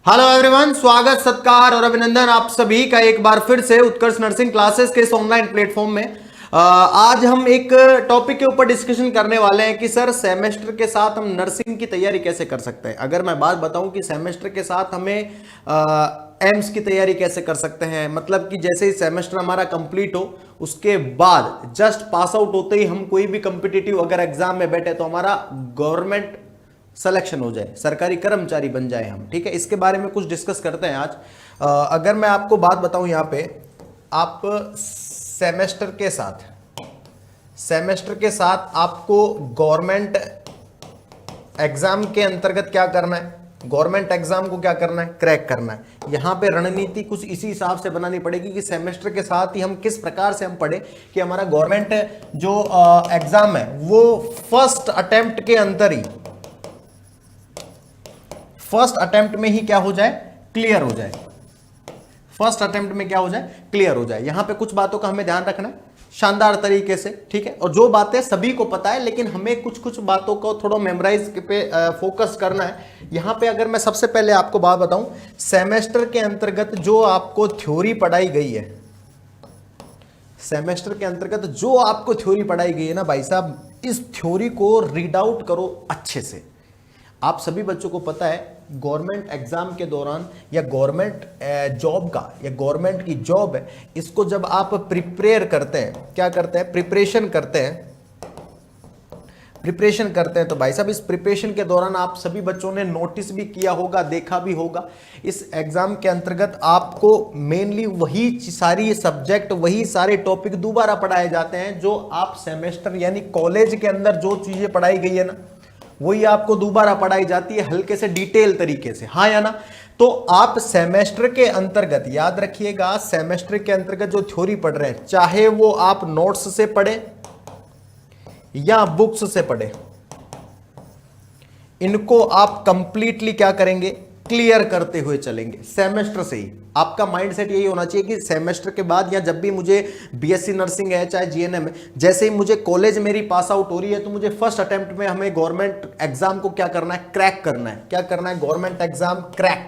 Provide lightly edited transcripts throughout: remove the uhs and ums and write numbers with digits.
Hello everyone, स्वागत सत्कार और अभिनंदन आप सभी का एक बार फिर से उत्कर्ष नर्सिंग क्लासेस के इस ऑनलाइन प्लेटफॉर्म में। आज हम एक टॉपिक के ऊपर डिस्कशन करने वाले हैं कि सर सेमेस्टर के साथ हम नर्सिंग की तैयारी कैसे कर सकते हैं। अगर मैं बात बताऊं कि सेमेस्टर के साथ हमें एम्स की तैयारी कैसे कर सकते हैं, मतलब कि जैसे ही सेमेस्टर हमारा कंप्लीट हो उसके बाद जस्ट पास आउट होते ही हम कोई भी कॉम्पिटिटिव अगर एग्जाम में बैठे तो हमारा गवर्नमेंट सिलेक्शन हो जाए, सरकारी कर्मचारी बन जाए हम। ठीक है, इसके बारे में कुछ डिस्कस करते हैं आज। अगर मैं आपको बात बताऊं, यहाँ पे आप सेमेस्टर के साथ आपको गवर्नमेंट एग्जाम के अंतर्गत क्या करना है, गवर्नमेंट एग्जाम को क्या करना है, क्रैक करना है। यहां पे रणनीति कुछ इसी हिसाब से बनानी पड़ेगी कि सेमेस्टर के साथ ही हम किस प्रकार से हम पढ़े कि हमारा गवर्नमेंट जो एग्जाम है वो फर्स्ट अटेम्प्ट में ही क्या हो जाए, क्लियर हो जाए। फर्स्ट अटेम्प्ट में क्या हो जाए, क्लियर हो जाए। यहां पे कुछ बातों का हमें ध्यान रखना है शानदार तरीके से, ठीक है। और जो बातें सभी को पता है लेकिन हमें कुछ कुछ बातों को थोड़ा मेमोराइज पे फोकस करना है। यहां पे अगर मैं सबसे पहले आपको बात बताऊं, सेमेस्टर के अंतर्गत जो आपको थ्योरी पढ़ाई गई है, सेमेस्टर के अंतर्गत जो आपको थ्योरी पढ़ाई गई है ना भाई साहब, इस थ्योरी को रीड आउट करो अच्छे से। आप सभी बच्चों को पता है गवर्नमेंट एग्जाम के दौरान या गवर्नमेंट जॉब का या गवर्नमेंट की जॉब है, इसको जब आप प्रिपेयर करते हैं, क्या करते हैं, प्रिपरेशन करते हैं तो भाई साहब इस प्रिपरेशन के दौरान आप सभी बच्चों ने नोटिस भी किया होगा, देखा भी होगा, इस एग्जाम के अंतर्गत आपको मेनली वही सारी सब्जेक्ट, वही सारे टॉपिक दोबारा पढ़ाए जाते हैं जो आप सेमेस्टर यानी कॉलेज के अंदर जो चीजें पढ़ाई गई है ना, वही आपको दोबारा पढ़ाई जाती है हल्के से डिटेल तरीके से, हाँ या ना। तो आप सेमेस्टर के अंतर्गत याद रखिएगा, सेमेस्टर के अंतर्गत जो थ्योरी पढ़ रहे हैं, चाहे वो आप नोट्स से पढ़े या बुक्स से पढ़े, इनको आप कंप्लीटली क्या करेंगे, क्लियर करते हुए चलेंगे सेमेस्टर से ही। आपका माइंडसेट यही होना चाहिए कि सेमेस्टर के बाद या जब भी मुझे बीएससी नर्सिंग है चाहे जीएनएम है, जैसे ही मुझे कॉलेज मेरी पास आउट हो रही है तो मुझे फर्स्ट अटेम्प्ट में हमें गवर्नमेंट एग्जाम को क्या करना है, क्रैक करना है। क्या करना है, गवर्नमेंट एग्जाम क्रैक,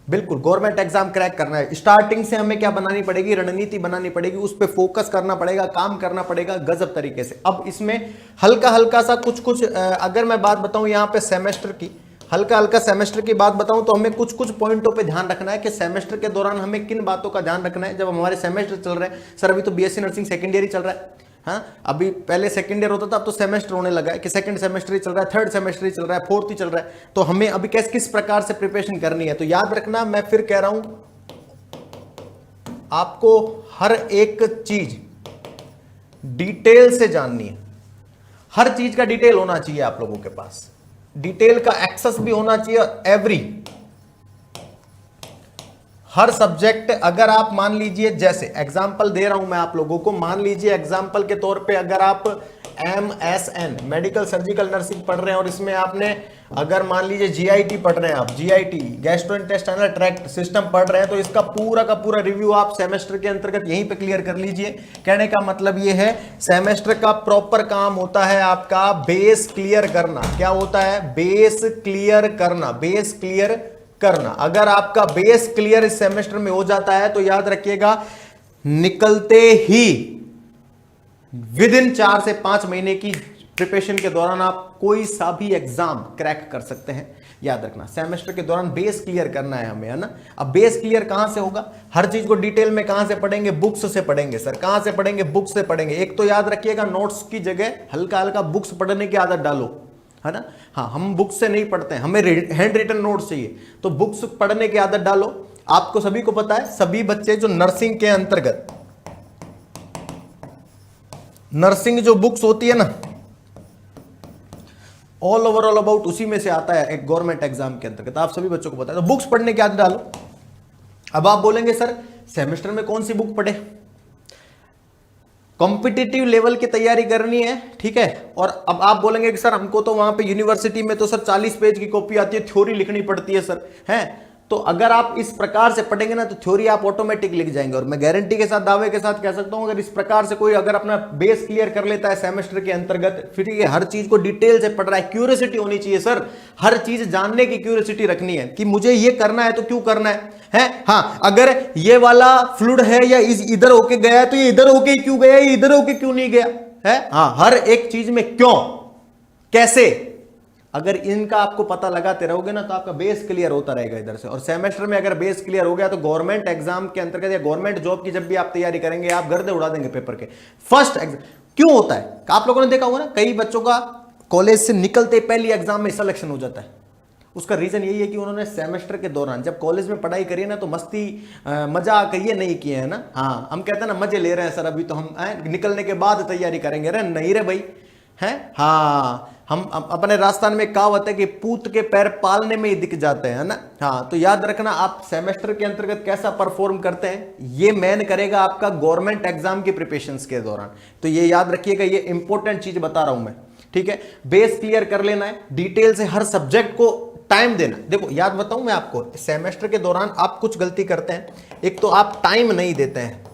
बिल्कुल गवर्नमेंट एग्जाम क्रैक करना है। स्टार्टिंग से हमें क्या बनानी पड़ेगी, रणनीति बनानी पड़ेगी, उस पर फोकस करना पड़ेगा, काम करना पड़ेगा गजब तरीके से। अब इसमें हल्का हल्का सा कुछ अगर मैं बात बताऊं यहाँ पे सेमेस्टर की, हल्का सेमेस्टर की बात बताऊं तो हमें कुछ पॉइंटों पे ध्यान रखना है कि सेमेस्टर के दौरान हमें किन बातों का ध्यान रखना है। जब हमारे सेमेस्टर चल रहे हैं, सर अभी तो बीएससी नर्सिंग सेकेंड ईयर ही चल रहा है, हाँ अभी पहले सेकंड ईयर होता था, अब तो सेमेस्टर होने लगा है कि सेकंड सेमेस्टर ही चल रहा है, थर्ड सेमेस्टर ही चल रहा है, फोर्थ ही चल रहा है। तो हमें अभी किस प्रकार से प्रिपरेशन करनी है, तो याद रखना, मैं फिर कह रहा हूं आपको हर एक चीज डिटेल से जाननी है, हर चीज का डिटेल होना चाहिए आप लोगों के पास, डिटेल का एक्सेस भी होना चाहिए। हर सब्जेक्ट, अगर आप मान लीजिए, जैसे एग्जांपल दे रहा हूं मैं आप लोगों को, मान लीजिए एग्जांपल के तौर पे अगर आप MSN मेडिकल सर्जिकल नर्सिंग पढ़ रहे हैं और इसमें आपने अगर मान लीजिए GIT पढ़ रहे हैं, आप GIT गैस्ट्रोइंटेस्टाइनल ट्रैक्ट सिस्टम पढ़ रहे हैं, तो इसका पूरा का पूरा रिव्यू आप सेमेस्टर के अंतर्गत यहीं पे क्लियर कर लीजिए। कहने का मतलब ये है, सेमेस्टर का प्रॉपर काम होता है आपका बेस क्लियर करना। क्या होता है, बेस क्लियर करना। अगर आपका बेस क्लियर इस सेमेस्टर में हो जाता है तो याद रखिएगा, निकलते ही विद इन 4 से 5 महीने की प्रिपरेशन के दौरान आप कोई सा भी एग्जाम क्रैक कर सकते हैं। याद रखना, सेमेस्टर के दौरान बेस क्लियर करना है हमें, है ना। अब बेस क्लियर कहां से होगा, हर चीज को डिटेल में कहां से पढ़ेंगे, बुक्स से पढ़ेंगे। सर कहां से पढ़ेंगे, बुक्स से पढ़ेंगे। एक तो याद रखिएगा, नोट्स की जगह हल्का हल्का बुक्स पढ़ने की आदत डालो, है ना। हाँ, हम बुक्स से नहीं पढ़ते हैं, हमें हैंड रिटन नोट्स चाहिए, तो बुक्स पढ़ने की आदत डालो। आपको सभी को पता है, सभी बच्चे जो नर्सिंग के अंतर्गत, नर्सिंग जो बुक्स होती है ना, ऑल ओवर ऑल अबाउट उसी में से आता है एक गवर्नमेंट एग्जाम के अंतर्गत, आप सभी बच्चों को पता है। तो बुक्स पढ़ने की आदत डालो। अब आप बोलेंगे सर सेमेस्टर में कौन सी बुक पढ़े, कॉम्पिटिटिव लेवल की तैयारी करनी है, ठीक है। और अब आप बोलेंगे कि सर हमको तो वहां पे यूनिवर्सिटी में तो सर 40 पेज की कॉपी आती है, थ्योरी लिखनी पड़ती है सर, है तो अगर आप इस प्रकार से पढ़ेंगे ना तो थ्योरी आप ऑटोमेटिक लिख जाएंगे। और मैं गारंटी के साथ, दावे के साथ कह सकता हूं, अगर इस प्रकार से कोई अगर अपना बेस क्लियर कर लेता है सेमेस्टर के अंतर्गत, फिर ये हर चीज को डिटेल से पढ़ रहा है, क्यूरियोसिटी होनी चाहिए सर, हर चीज जानने की क्यूरियोसिटी रखनी है कि मुझे ये करना है तो क्यों करना है? हाँ, अगर ये वाला फ्लूइड है या इधर होके गया है तो ये इधर होके क्यों गया, ये इधर होके क्यों नहीं गया है? हाँ, हर एक चीज में क्यों, कैसे, अगर इनका आपको पता लगाते रहोगे ना तो आपका बेस क्लियर होता रहेगा इधर से। और सेमेस्टर में अगर बेस क्लियर हो गया तो गवर्नमेंट एग्जाम के अंतर्गत या गवर्नमेंट जॉब की जब भी आप तैयारी करेंगे आप गर्दे उड़ा देंगे पेपर के। फर्स्ट एग्जाम क्यों होता है, आप लोगों ने देखा होगा ना, कई बच्चों का कॉलेज से निकलते पहली एग्जाम में सिलेक्शन हो जाता है। उसका रीजन यही है कि उन्होंने सेमेस्टर के दौरान जब कॉलेज में पढ़ाई करी है ना तो मस्ती मजा कहिए नहीं किए हैं ना। हाँ, हम कहते हैं ना मजे ले रहे हैं सर, अभी तो हम निकलने के बाद तैयारी करेंगे। अरे नहीं रे भाई, हैं? हाँ, हम अपने राजस्थान में कहावत है कि पूत के पैर पालने में ही दिख जाते हैं ना। हाँ, तो याद रखना आप सेमेस्टर के अंतर्गत कैसा परफॉर्म करते हैं ये मैन करेगा आपका गवर्नमेंट एग्जाम की प्रिपरेशंस के दौरान। तो ये याद रखिएगा, ये इंपॉर्टेंट चीज बता रहा हूं मैं, ठीक है? बेस क्लियर कर लेना है, डिटेल से हर सब्जेक्ट को टाइम देना। देखो याद बताऊं मैं आपको, सेमेस्टर के दौरान आप कुछ गलती करते हैं। एक तो आप टाइम नहीं देते हैं,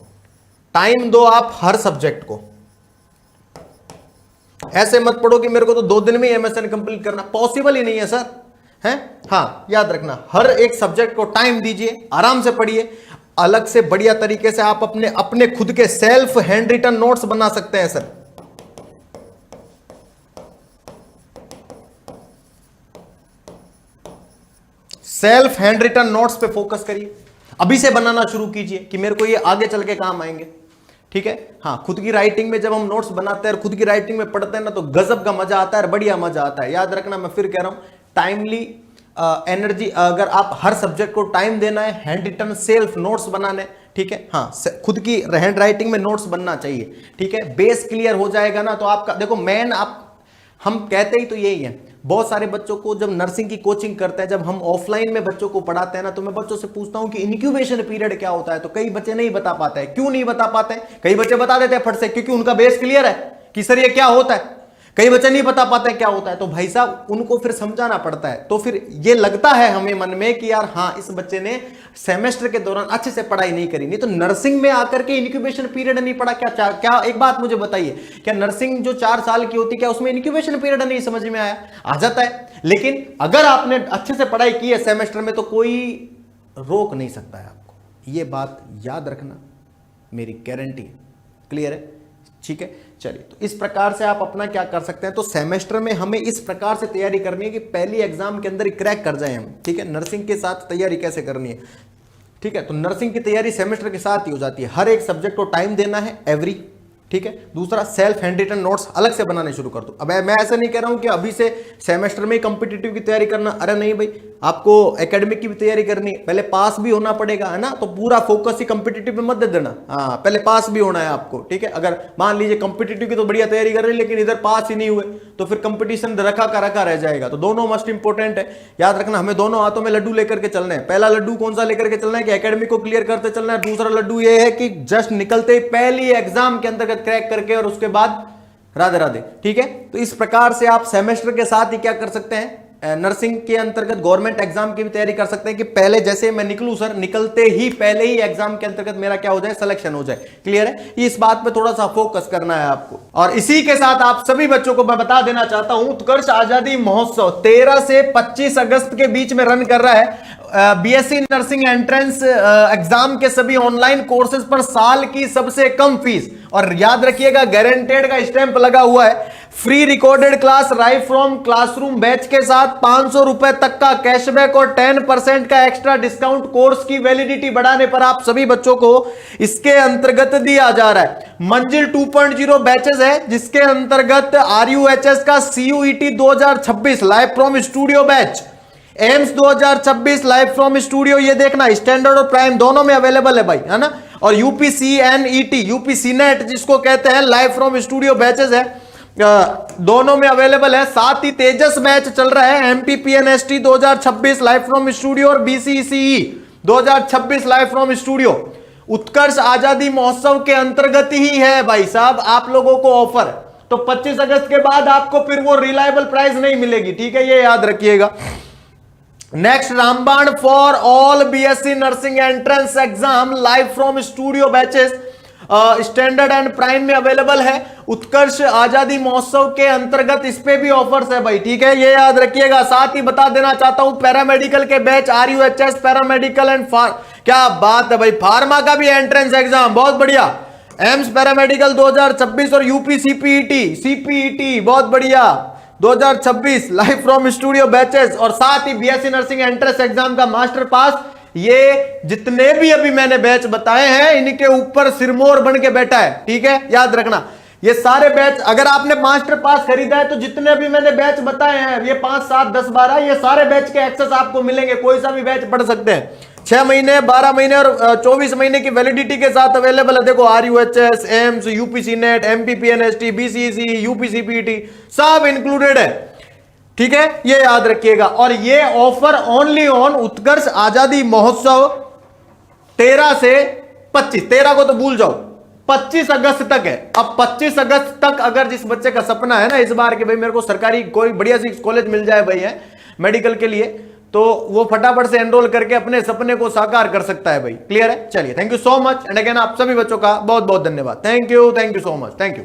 टाइम दो आप हर सब्जेक्ट को। ऐसे मत पढ़ो कि मेरे को तो 2 दिन में एमएसएन कंप्लीट करना, पॉसिबल ही नहीं है सर, हैं? हाँ, याद रखना हर एक सब्जेक्ट को टाइम दीजिए, आराम से पढ़िए। अलग से बढ़िया तरीके से आप अपने खुद के सेल्फ हैंड रिटन नोट्स बना सकते हैं sir. Self hand written notes पे फोकस करिए, अभी से बनाना शुरू कीजिए कि मेरे को ये आगे चल के काम आएंगे, ठीक है? हाँ, खुद की राइटिंग में जब हम नोट्स बनाते हैं और खुद की राइटिंग में पढ़ते हैं ना तो गजब का मजा आता है, बढ़िया मजा आता है। याद रखना, मैं फिर कह रहा हूं, टाइमली एनर्जी, अगर आप हर सब्जेक्ट को टाइम देना है, हैंड रिटन सेल्फ नोट्स बनाने, ठीक है? हाँ, खुद की हैंड राइटिंग में नोट्स बनना चाहिए, ठीक है? बेस क्लियर हो जाएगा ना तो आपका, देखो मेन आप, हम कहते ही तो यही है। बहुत सारे बच्चों को जब नर्सिंग की कोचिंग करते हैं, जब हम ऑफलाइन में बच्चों को पढ़ाते हैं ना तो मैं बच्चों से पूछता हूं कि इनक्यूबेशन पीरियड क्या होता है, तो कई बच्चे नहीं बता पाते हैं। क्यों नहीं बता पाते हैं? कई बच्चे बता देते हैं फट से, क्योंकि उनका बेस क्लियर है कि सर ये क्या होता है। कई बच्चे नहीं बता पाते हैं क्या होता है, तो भाई साहब उनको फिर समझाना पड़ता है। तो फिर ये लगता है हमें मन में कि यार हाँ, इस बच्चे ने सेमेस्टर के दौरान अच्छे से पढ़ाई नहीं करी, नहीं तो नर्सिंग में आकर के इनक्यूबेशन पीरियड नहीं पढ़ा क्या? एक बात मुझे बताइए, क्या नर्सिंग जो 4 साल की होती, क्या उसमें इनक्यूबेशन पीरियड नहीं समझ में आया? आ जाता है। लेकिन अगर आपने अच्छे से पढ़ाई की है सेमेस्टर में तो कोई रोक नहीं सकता है आपको। ये बात याद रखना, मेरी गारंटी। क्लियर है? ठीक है, चलिए। तो इस प्रकार से आप अपना क्या कर सकते हैं, तो सेमेस्टर में हमें इस प्रकार से तैयारी करनी है कि पहली एग्जाम के अंदर ही क्रैक कर जाए हम, ठीक है? नर्सिंग के साथ तैयारी कैसे करनी है, ठीक है? तो नर्सिंग की तैयारी सेमेस्टर के साथ ही हो जाती है। हर एक सब्जेक्ट को टाइम देना है एवरी, ठीक है? दूसरा, सेल्फ हैंड रिटन नोट्स अलग से बनाने शुरू कर दो। अब मैं ऐसा नहीं कह रहा हूं कि अभी से सेमेस्टर में कॉम्पिटिटिव की तैयारी करना, अरे नहीं भाई, आपको एकेडमिक की भी तैयारी करनी है, पहले पास भी होना पड़ेगा, है ना? तो पूरा फोकस ही कॉम्पिटिटिव में मत दे देना, हाँ, पहले पास भी होना है आपको, ठीक है? अगर मान लीजिए कॉम्पिटिटिव की तो बढ़िया तैयारी कर रहे हैं लेकिन इधर पास ही नहीं हुए तो फिर कंपटीशन रखा का रखा रह जाएगा। तो दोनों मस्ट इंपॉर्टेंट है। याद रखना, हमें दोनों हाथों में लड्डू लेकर के चलना है। पहला लड्डू कौन सा लेकर के चलना है कि एकेडमिक को क्लियर करते चलना है। दूसरा लड्डू ये है कि जस्ट निकलते ही पहली एग्जाम के अंतर्गत क्रैक करके और उसके बाद राधे राधे, ठीक है? तो इस प्रकार से आप सेमेस्टर के साथ ही क्या कर सकते हैं, नर्सिंग के अंतर्गत गवर्नमेंट एग्जाम की भी तैयारी कर सकते हैं कि पहले जैसे मैं निकलूं सर, निकलते ही पहले ही एग्जाम के अंतर्गत मेरा क्या हो जाए, सिलेक्शन हो जाए। क्लियर है? इस बात पे थोड़ा सा फोकस करना है आपको। और इसी के साथ आप सभी बच्चों को मैं बता देना चाहता हूं, उत्कर्ष आजादी महोत्सव 13 से 25 अगस्त के बीच में रन कर रहा है। बीएससी नर्सिंग एंट्रेंस एग्जाम के सभी ऑनलाइन कोर्सेज पर साल की सबसे कम फीस, और याद रखिएगा गारंटेड का स्टैंप लगा हुआ है। Free recorded class right from classroom batch के साथ 500 रुपए तक का कैशबैक और 10% का एक्स्ट्रा डिस्काउंट कोर्स की वैलिडिटी बढ़ाने पर आप सभी बच्चों को इसके अंतर्गत दिया जा रहा है। मंजिल 2.0 बैचेस है जिसके अंतर्गत RUHS का CUET 2026 live from studio batch, AIIMS 2026 live from studio, ये देखना स्टैंडर्ड और प्राइम दोनों में अवेलेबल है भाई, है ना? और UPCNET UPCNET जिसको कहते हैं लाइव फ्रॉम स्टूडियो बैचेस है, दोनों में अवेलेबल है। साथ ही तेजस बैच चल रहा है, MPPNST 2026 लाइव फ्रॉम स्टूडियो और BCCE 2026 लाइव फ्रॉम स्टूडियो। उत्कर्ष आजादी महोत्सव के अंतर्गत ही है भाई साहब आप लोगों को ऑफर। तो 25 अगस्त के बाद आपको फिर वो रिलायबल प्राइस नहीं मिलेगी, ठीक है? ये याद रखिएगा। नेक्स्ट, रामबाण for all BSc nursing entrance exam live from studio batches standard and prime में अवेलेबल है। उत्कर्ष आजादी महोत्सव के अंतर्गत इस पे भी ऑफर्स है भाई, ठीक है, ये याद रखिएगा। साथ ही बता देना चाहता हूं पैरामेडिकल के बैच RUHS पैरामेडिकल एंड क्या बात है भाई, फार्मा का भी एंट्रेंस एग्जाम बहुत बढ़िया, एम्स पैरामेडिकल 2026 और यूपी सीपीईटी बहुत बढ़िया 2026 लाइव फ्रॉम स्टूडियो बैचेस, और साथ ही बीएससी नर्सिंग एंट्रेंस एग्जाम का मास्टर पास। ये जितने भी अभी मैंने बैच बताए हैं इनके ऊपर सिरमौर बन के बैठा है, ठीक है, याद रखना। ये सारे बैच अगर आपने मास्टर पास खरीदा है तो जितने भी मैंने बैच बताए हैं ये 5, 7, 10, 12 ये सारे बैच के एक्सेस आपको मिलेंगे, कोई सा भी बैच पढ़ सकते हैं। 6 महीने, 12 महीने और 24 महीने की वैलिडिटी के साथ अवेलेबल है। देखो RUHS, AIIMS, UPC net, MPPNST, BCEC, UPCPET सब इंक्लूडेड है, ठीक है, ये याद रखिएगा। और ये ऑफर ओनली ऑन उत्कर्ष आजादी महोत्सव 13 से 25, 13 को तो भूल जाओ, 25 अगस्त तक है। अब 25 अगस्त तक अगर जिस बच्चे का सपना है ना इस बार कि भाई मेरे को सरकारी कोई बढ़िया सी कॉलेज मिल जाए भाई है मेडिकल के लिए, तो वो फटाफट से एनरोल करके अपने सपने को साकार कर सकता है भाई। क्लियर है? चलिए, thank you so much and again आप सभी बच्चों का बहुत बहुत धन्यवाद। Thank you so much, thank you.